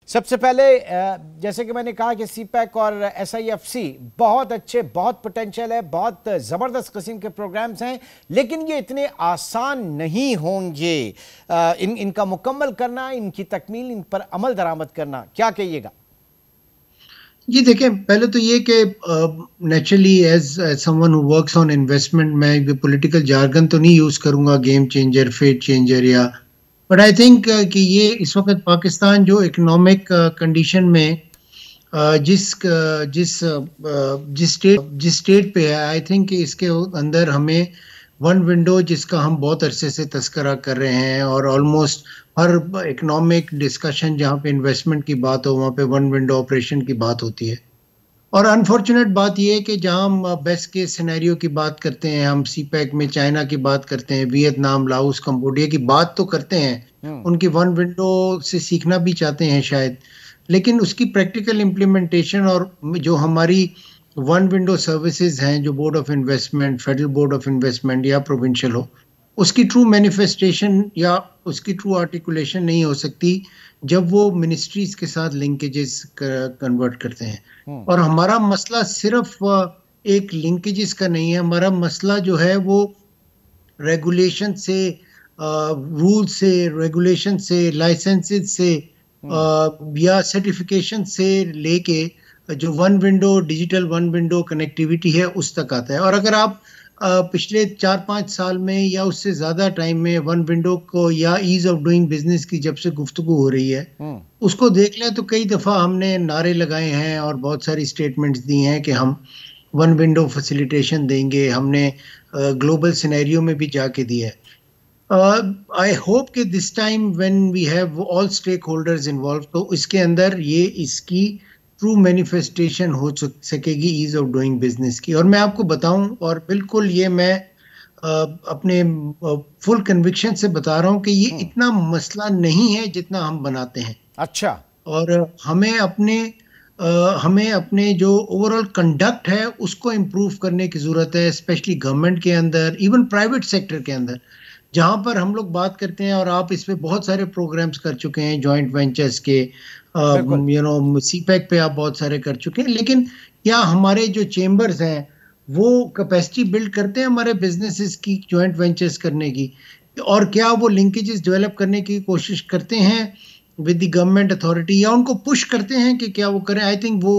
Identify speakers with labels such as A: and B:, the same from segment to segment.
A: सबसे पहले जैसे कि मैंने कहा कि सीपैक और SIFC बहुत अच्छे, बहुत पोटेंशियल है, बहुत ज़बरदस्त किस्म के प्रोग्राम्स हैं, लेकिन ये इतने आसान नहीं होंगे इनका मुकम्मल करना, इनकी तकमील, इन पर अमल दरामद करना। क्या कहिएगा?
B: जी देखें, पहले तो ये कि naturally as someone who works on investment, मैं पॉलिटिकल जार्गन तो नहीं यूज करूंगा, गेम चेंजर, फेट चेंजर या, बट आई थिंक कि ये इस वक्त पाकिस्तान जो इकोनॉमिक कंडीशन में जिस स्टेट पे है, आई थिंक कि इसके अंदर हमें वन विंडो, जिसका हम बहुत अरसे से तस्करा कर रहे हैं, और ऑलमोस्ट हर इकोनॉमिक डिस्कशन जहाँ पे इन्वेस्टमेंट की बात हो वहाँ पे वन विंडो ऑपरेशन की बात होती है। और अनफॉर्चुनेट बात यह है कि जहाँ हम बेस्ट केस सिनेरियो की बात करते हैं, हम सीपैक में चाइना की बात करते हैं, वियतनाम, लाओस, कंबोडिया की बात तो करते हैं, उनकी वन विंडो से सीखना भी चाहते हैं शायद, लेकिन उसकी प्रैक्टिकल इम्प्लीमेंटेशन और जो हमारी वन विंडो सर्विसेज हैं, जो board of investment, federal board of investment या प्रोविंशियल हो, उसकी ट्रू मैनिफेस्टेशन या उसकी ट्रू आर्टिकुलेशन नहीं हो सकती जब वो मिनिस्ट्रीज के साथ लिंकेजेस कन्वर्ट करते हैं। और हमारा मसला सिर्फ एक लिंकेजेस का नहीं है, हमारा मसला जो है वो रेगुलेशन से, रूल से, रेगुलेशन से, लाइसेंसेस से या सर्टिफिकेशन से लेके जो one window, digital one window connectivity है उस तक आता है। और अगर आप पिछले 4-5 साल में या उससे ज्यादा टाइम में वन विंडो को या ईज ऑफ डूइंग बिजनेस की जब से गुफ्तगू हो रही है उसको देख लें तो कई दफा हमने नारे लगाए हैं और बहुत सारी स्टेटमेंट्स दी हैं कि हम वन विंडो फैसिलिटेशन देंगे, हमने ग्लोबल सिनेरियो में भी जाके दिया है। आई होप कि this time when we have all stakeholders involve, तो इसके अंदर ये इसकी ट्रू मैनिफेस्टेशन हो सकेगी ईज ऑफ डूइंग बिजनेस की। और मैं आपको बताऊं, और बिल्कुल ये मैं अपने फुल कन्विक्शन से बता रहा हूं कि ये इतना मसला नहीं है जितना हम बनाते हैं।
A: अच्छा।
B: और हमें अपने जो ओवरऑल कंडक्ट है उसको इम्प्रूव करने की जरूरत है, स्पेशली गवर्नमेंट के अंदर, इवन प्राइवेट सेक्टर के अंदर, जहां पर हम लोग बात करते हैं। और आप इस पे बहुत सारे प्रोग्राम्स कर चुके हैं जॉइंट वेंचर्स के, सीपैक पे आप बहुत सारे कर चुके हैं, लेकिन क्या हमारे जो चेंबर्स हैं वो कैपेसिटी बिल्ड करते हैं हमारे बिजनेसेस की जॉइंट वेंचर्स करने की, और क्या वो लिंकेजेस डेवलप करने की कोशिश करते हैं विद द गवर्नमेंट अथॉरिटी, या उनको पुश करते हैं कि क्या वो करें? आई थिंक वो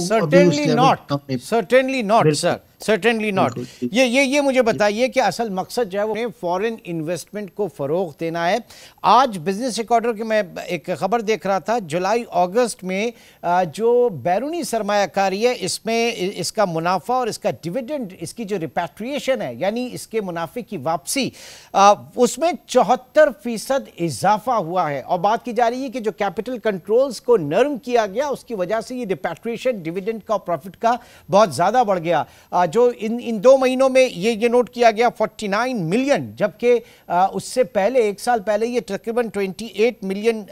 A: certainly not sir, certainly not। ये मुझे बताइए कि असल मकसद जो है वो फॉरेन इन्वेस्टमेंट को फरोग देना है। आज बिजनेस रिकॉर्डर के मैं एक खबर देख रहा था, जुलाई अगस्त में जो बैरूनी सरमायाकारी है इसमें इसका मुनाफा और इसका डिविडेंड, इसकी जो रिपैट्रिएशन है यानी इसके मुनाफे की वापसी, उसमें 74% इजाफा हुआ है। और बात की जा रही है कि जो कैपिटल कंट्रोल्स को नर्म किया गया उसकी वजह से ये रिपैट्रिएशन, डिविडेंड का, प्रॉफिट का बहुत ज्यादा बढ़ गया। जो इन 2 महीनों में ये नोट किया गया 49 मिलियन, जबकि उससे पहले 1 साल पहले ये तकरीबन 28 मिलियन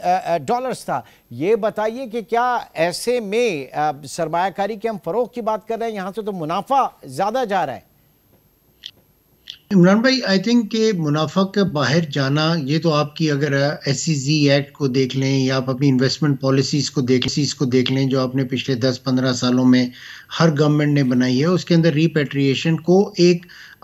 A: डॉलर्स था। ये बताइए कि क्या ऐसे में सरमायाकारी के हम फरोग की बात कर रहे हैं, यहां से तो मुनाफा ज्यादा जा रहा है।
B: इमरान भाई, आई थिंक कि मुनाफा के बाहर जाना, ये तो आपकी अगर SEZ एक्ट को देख लें या आप अपनी इन्वेस्टमेंट पॉलिसीज को देख लें जो आपने पिछले 10-15 सालों में हर गवर्नमेंट ने बनाई है, उसके अंदर रिपेट्रिएशन को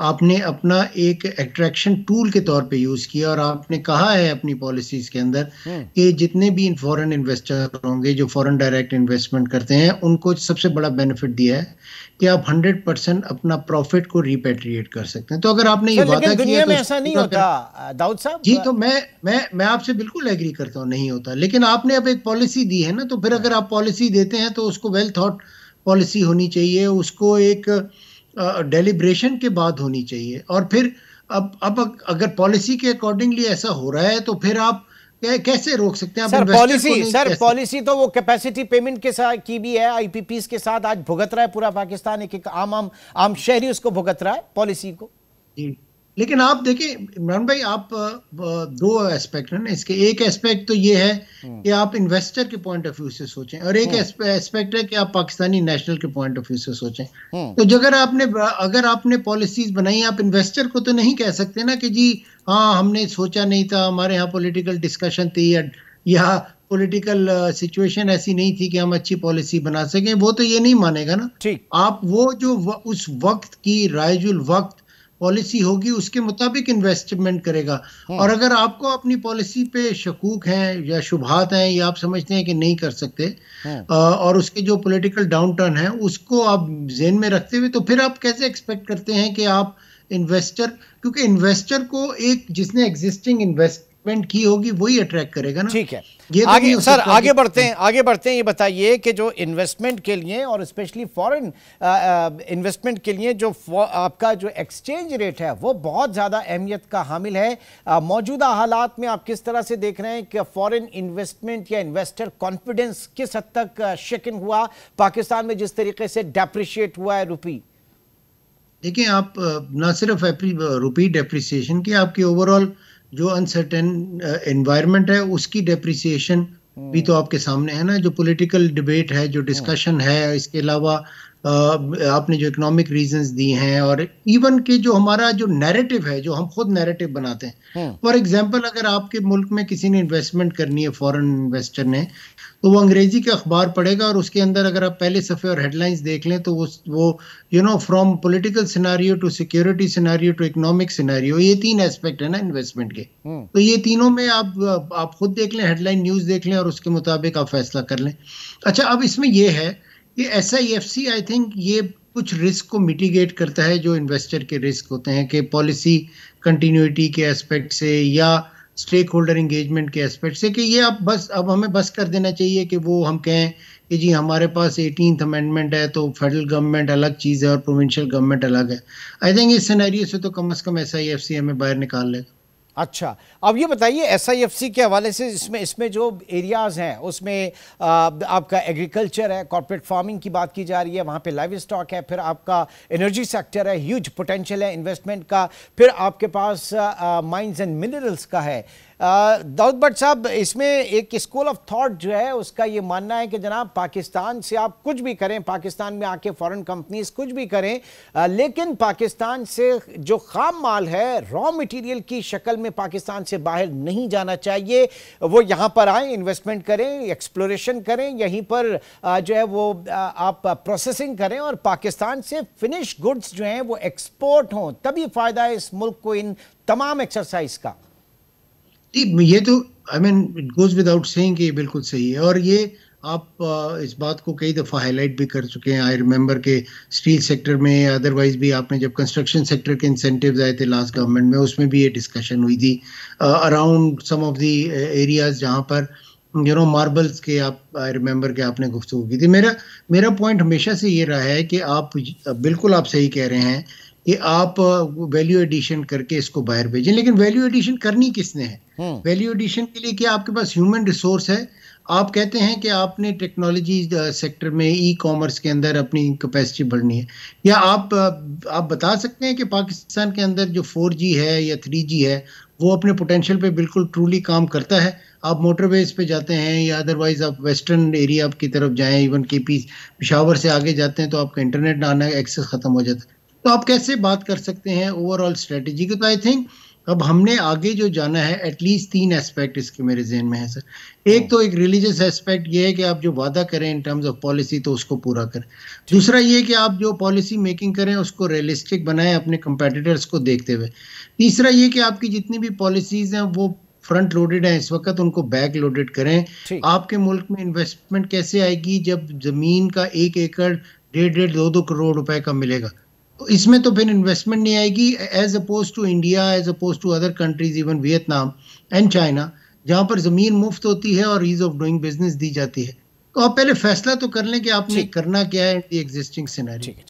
B: आपने अपना एक अट्रैक्शन टूल के तौर पे यूज किया। और आपने कहा है अपनी पॉलिसीज के अंदर कि जितने भी फॉरेन इन्वेस्टर होंगे जो फॉरेन डायरेक्ट इन्वेस्टमेंट करते हैं उनको सबसे बड़ा बेनिफिट दिया है कि आप 100% अपना प्रॉफिट को रिपेट्रिएट कर सकते हैं। तो अगर आपने ये वादा किया
A: तो ऐसा नहीं होता दाऊद साहब
B: जी, तो मैं आपसे बिल्कुल एग्री करता हूँ, नहीं होता, लेकिन आपने अब एक पॉलिसी दी है ना, तो फिर अगर आप पॉलिसी देते हैं तो उसको वेल थॉट पॉलिसी होनी चाहिए, उसको एक डेलिब्रेशन के बाद होनी चाहिए। और फिर अब अगर पॉलिसी के अकॉर्डिंगली ऐसा हो रहा है तो फिर आप कैसे रोक सकते हैं?
A: पॉलिसी तो वो कैपेसिटी पेमेंट के साथ की भी है, IPPs के साथ आज भुगत रहा है पूरा पाकिस्तान, एक आम शहरी उसको भुगत रहा है पॉलिसी को।
B: जी, लेकिन आप देखिए इमरान भाई, आप 2 एस्पेक्ट है ना इसके। एक एस्पेक्ट तो ये है कि आप इन्वेस्टर के पॉइंट ऑफ व्यू से सोचें, और एक एस्पेक्ट है कि आप पाकिस्तानी नेशनल के पॉइंट ऑफ व्यू से सोचें। तो अगर आपने पॉलिसीज बनाई, आप इन्वेस्टर को तो नहीं कह सकते ना कि जी हाँ हमने सोचा नहीं था, हमारे यहाँ पॉलिटिकल डिस्कशन थी या पॉलिटिकल सिचुएशन ऐसी नहीं थी कि हम अच्छी पॉलिसी बना सकें, वो तो ये नहीं मानेगा ना।
A: ठीक।
B: आप वो जो उस वक्त की राइजुल वक्त पॉलिसी होगी उसके मुताबिक इन्वेस्टमेंट करेगा। और अगर आपको अपनी पॉलिसी पे शकूक हैं या शुबहात हैं या आप समझते हैं कि नहीं कर सकते और उसके जो पॉलिटिकल डाउन टर्न है उसको आप जेहन में रखते हुए, तो फिर आप कैसे एक्सपेक्ट करते हैं कि आप इन्वेस्टर, क्योंकि इन्वेस्टर को एक जिसने एग्जिस्टिंग इन्वेस्टमेंट की होगी वही अट्रैक्ट करेगा ना।
A: ठीक है,
B: ये
A: आगे सर आगे बढ़ते हैं। ये बताइए कि जो इन्वेस्टमेंट के लिए और स्पेशली फॉरेन इन्वेस्टमेंट के लिए जो आपका जो एक्सचेंज रेट है वो बहुत ज़्यादा अहमियत का हामिल है। मौजूदा हालात में आप किस तरह से देख रहे हैं कि फॉरेन इन्वेस्टमेंट या इन्वेस्टर कॉन्फिडेंस किस हद तक शेकन हुआ पाकिस्तान में जिस तरीके से डेप्रिशिएट हुआ है रुपी?
B: देखिए, आप ना सिर्फ रुपी डेप्रिसिएशन की, आपकी ओवरऑल जो अनसर्टेन एनवायरनमेंट है उसकी डेप्रिसिएशन भी तो आपके सामने है ना। जो पॉलिटिकल डिबेट है, जो डिस्कशन है, इसके अलावा आपने जो इकोनॉमिक रीजंस दी हैं और इवन के जो हमारा जो नैरेटिव है, जो हम खुद नैरेटिव बनाते हैं। फॉर एग्जांपल, अगर आपके मुल्क में किसी ने इन्वेस्टमेंट करनी है, फॉरेन इन्वेस्टर ने, तो वो अंग्रेजी का अखबार पढ़ेगा और उसके अंदर अगर आप पहले सफ़े और हेडलाइंस देख लें तो वो from political scenario to security scenario to economic scenario, ये 3 एस्पेक्ट है ना इन्वेस्टमेंट के। तो ये तीनों में आप खुद देख लें, हेडलाइन न्यूज़ देख लें और उसके मुताबिक आप फैसला कर लें। अच्छा, अब इसमें ये है कि SIFC आई थिंक ये कुछ रिस्क को मिटिगेट करता है, जो इन्वेस्टर के रिस्क होते हैं कि पॉलिसी कंटिन्यूटी के एस्पेक्ट से या स्टेक होल्डर इंगेजमेंट के एस्पेक्ट से, कि ये अब हमें बस कर देना चाहिए कि वो हम कहें कि जी हमारे पास 18th अमेंडमेंट है तो फेडरल गवर्नमेंट अलग चीज़ है और प्रोविंशियल गवर्नमेंट अलग है। आई थिंक इस सिनेरियो से तो कम से कम SIFC हमें बाहर निकाल लेगा।
A: अच्छा, अब ये बताइए SIFC के हवाले से इसमें जो एरियाज़ हैं उसमें आपका एग्रीकल्चर है, कॉर्पोरेट फार्मिंग की बात की जा रही है, वहाँ पे लाइव स्टॉक है, फिर आपका एनर्जी सेक्टर है, ह्यूज पोटेंशियल है इन्वेस्टमेंट का, फिर आपके पास माइंस एंड मिनरल्स का है। दाऊद भट्ट साहब, इसमें एक स्कूल ऑफ थॉट जो है उसका ये मानना है कि जनाब पाकिस्तान से आप कुछ भी करें, पाकिस्तान में आके फॉरेन कंपनीज कुछ भी करें, लेकिन पाकिस्तान से जो खाम माल है, रॉ मटेरियल की शक्ल में पाकिस्तान से बाहर नहीं जाना चाहिए। वो यहाँ पर आए, इन्वेस्टमेंट करें, एक्सप्लोरेशन करें, यहीं पर जो है वो आप प्रोसेसिंग करें और पाकिस्तान से फिनिश गुड्स जो हैं वो एक्सपोर्ट हों, तभी फ़ायदा है इस मुल्क को इन तमाम एक्सरसाइज का।
B: ये तो I mean it goes without saying कि ये बिल्कुल सही है और ये आप इस बात को कई दफ़ा हाईलाइट भी कर चुके हैं। आई रिमेंबर के स्टील सेक्टर में, अदरवाइज भी आपने जब कंस्ट्रक्शन सेक्टर के इंसेंटिव्स आए थे लास्ट गवर्नमेंट में, उसमें भी ये डिस्कशन हुई थी around some of the areas जहाँ पर मार्बल्स के आप आई रिमेंबर के आपने गुफ्तगू की थी। मेरा पॉइंट हमेशा से ये रहा है कि आप बिल्कुल आप सही कह रहे हैं कि आप वैल्यू एडिशन करके इसको बाहर भेजें, लेकिन वैल्यू एडिशन करनी किसने है? वैल्यू एडिशन के लिए क्या आपके पास ह्यूमन रिसोर्स है? आप कहते हैं कि आपने टेक्नोलॉजी सेक्टर में ई-कॉमर्स के अंदर अपनी कैपेसिटी बढ़नी है, या आप बता सकते हैं कि पाकिस्तान के अंदर जो 4G है या 3G है वो अपने पोटेंशियल पे बिल्कुल ट्रूली काम करता है? आप मोटरवेज पे जाते हैं या अदरवाइज आप वेस्टर्न एरिया की तरफ जाएं, इवन KP पेशावर से आगे जाते हैं तो आपका इंटरनेट आना एक्सेस खत्म हो जाता है। तो आप कैसे बात कर सकते हैं ओवरऑल स्ट्रेटेजी की? तो आई थिंक अब हमने आगे जो जाना है, एटलीस्ट 3 एस्पेक्ट इसके मेरे जहन में है सर। एक तो एक रिलीजियस एस्पेक्ट ये है कि आप जो वादा करें इन टर्म्स ऑफ पॉलिसी तो उसको पूरा करें। दूसरा ये कि आप जो पॉलिसी मेकिंग करें उसको रियलिस्टिक बनाएं अपने कंपेटिटर्स को देखते हुए। तीसरा ये कि आपकी जितनी भी पॉलिसीज हैं वो फ्रंट लोडेड है इस वक्त, उनको बैक लोडेड करें। आपके मुल्क में इन्वेस्टमेंट कैसे आएगी जब जमीन का 1 एकड़ 1.5 2 करोड़ रुपए का मिलेगा? तो इसमें तो फिर इन्वेस्टमेंट नहीं आएगी, as oppose to India, as oppose to other countries, even Vietnam and China, जहाँ पर ज़मीन मुफ्त होती है और ईज ऑफ डूइंग बिजनेस दी जाती है। तो आप पहले फैसला तो कर लें कि आपने करना क्या है इन द एग्जिस्टिंग सिनेरियो।